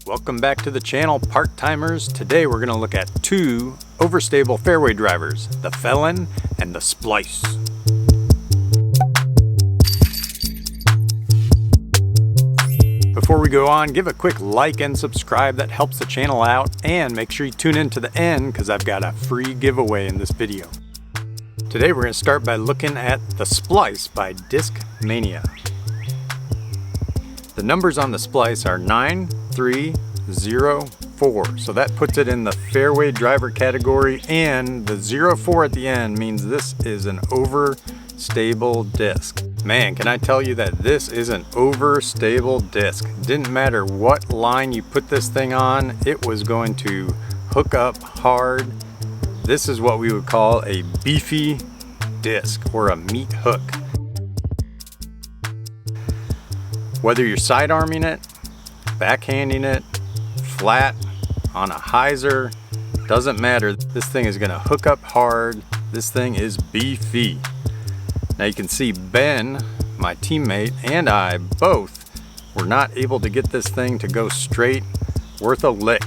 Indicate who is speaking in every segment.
Speaker 1: Welcome back to the channel, part-timers. Today we're going to look at two overstable fairway drivers, the FELON and the Splice. Before we go on, give a quick like and subscribe. That helps the channel out, and make sure you tune in to the end because I've got a free giveaway in this video. Today we're going to start by looking at the Splice by Discmania. The numbers on the Splice are 9, 3, 0, 4. So that puts it in the fairway driver category, and the 0-4 at the end means this is an overstable disc. Man, can I tell you that this is an overstable disc. Didn't matter what line you put this thing on, it was going to hook up hard. This is what we would call a beefy disc or a meat hook. Whether you're sidearming it, backhanding it, flat, on a hyzer, doesn't matter. This thing is going to hook up hard. This thing is beefy. Now you can see Ben, my teammate, and I both were not able to get this thing to go straight, worth a lick.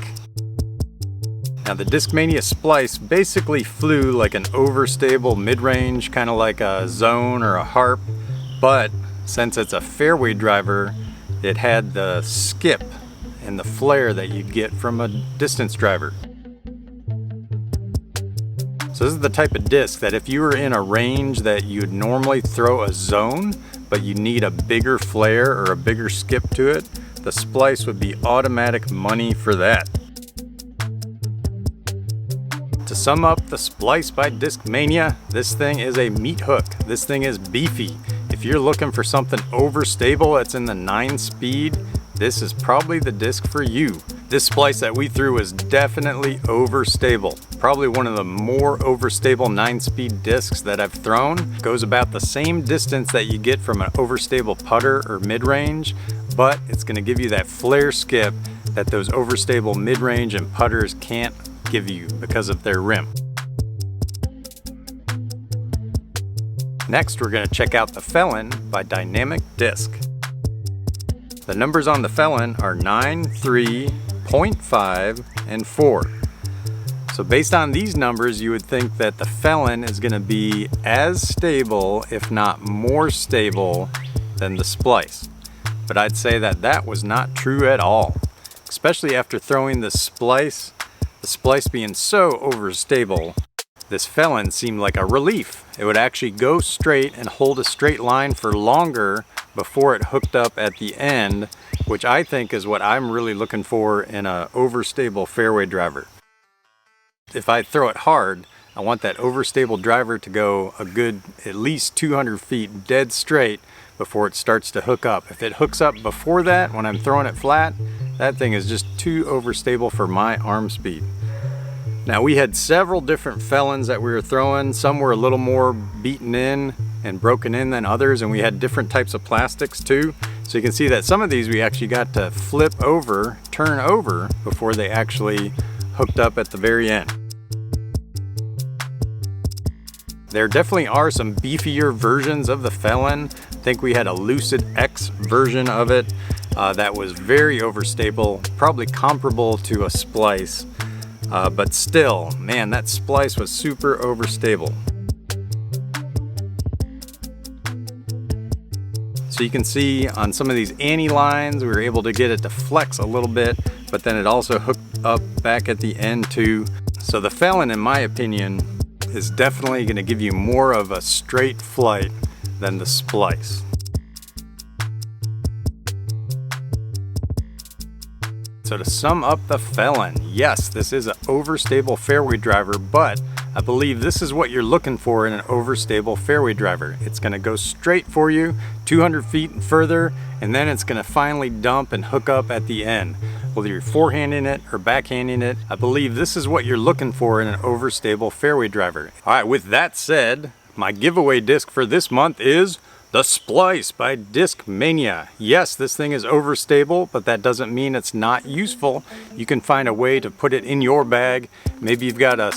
Speaker 1: Now the Discmania Splice basically flew like an overstable mid-range, kind of like a zone or a harp, but since it's a fairway driver, it had the skip and the flare that you'd get from a distance driver. So this is the type of disc that if you were in a range that you'd normally throw a zone, but you need a bigger flare or a bigger skip to it, the Splice would be automatic money for that. To sum up the Splice by Discmania, this thing is a meat hook. This thing is beefy. If you're looking for something overstable that's in the 9-speed, this is probably the disc for you. This Splice that we threw was definitely overstable. Probably one of the more overstable 9-speed discs that I've thrown. Goes about the same distance that you get from an overstable putter or mid-range, but it's going to give you that flare skip that those overstable mid-range and putters can't give you because of their rim. Next, we're going to check out the FELON by Dynamic Disc. The numbers on the FELON are 9, 3, 0.5, and 4. So based on these numbers, you would think that the FELON is going to be as stable, if not more stable, than the Splice. But I'd say that that was not true at all, especially after throwing the Splice being so overstable. This FELON seemed like a relief. It would actually go straight and hold a straight line for longer before it hooked up at the end, which I think is what I'm really looking for in an overstable fairway driver. If I throw it hard, I want that overstable driver to go a good at least 200 feet dead straight before it starts to hook up. If it hooks up before that, when I'm throwing it flat, that thing is just too overstable for my arm speed. Now we had several different FELONs that we were throwing. Some were a little more beaten in and broken in than others, and we had different types of plastics too. So you can see that some of these we actually got to flip over, turn over, before they actually hooked up at the very end. There definitely are some beefier versions of the FELON. I think we had a Lucid X version of it that was very overstable, probably comparable to a Splice. But still, man, that Splice was super overstable. So you can see on some of these ante lines, we were able to get it to flex a little bit, but then it also hooked up back at the end too. So the FELON, in my opinion, is definitely going to give you more of a straight flight than the Splice. So to sum up the FELON, yes, this is an overstable fairway driver, but I believe this is what you're looking for in an overstable fairway driver. It's going to go straight for you 200 feet and further, and then it's going to finally dump and hook up at the end. Whether you're forehanding it or backhanding it, I believe this is what you're looking for in an overstable fairway driver. All right, with that said, my giveaway disc for this month is The Splice by Discmania. Yes, this thing is overstable, but that doesn't mean it's not useful. You can find a way to put it in your bag. Maybe you've got a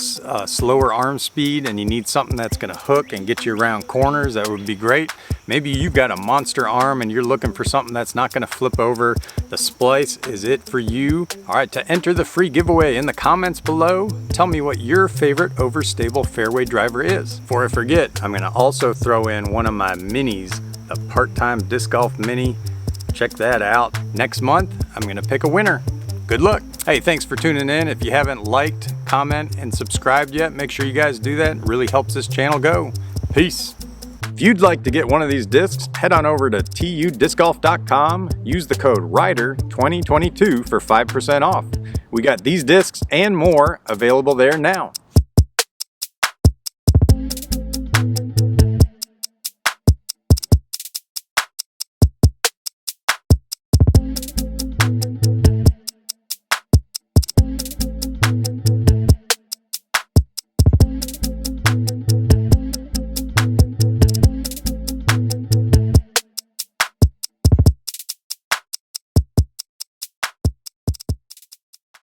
Speaker 1: slower arm speed and you need something that's going to hook and get you around corners. That would be great. Maybe you've got a monster arm and you're looking for something that's not going to flip over. The Splice is it for you. All right, to enter the free giveaway in the comments below, tell me what your favorite overstable fairway driver is. Before I forget, I'm going to also throw in one of my minis, the part-time disc golf mini. Check that out. Next month, I'm going to pick a winner. Good luck. Hey, thanks for tuning in. If you haven't liked, comment, and subscribed yet, make sure you guys do that. It really helps this channel go. Peace. If you'd like to get one of these discs, head on over to tudiscgolf.com. Use the code RIDER2022 for 5% off. We got these discs and more available there now.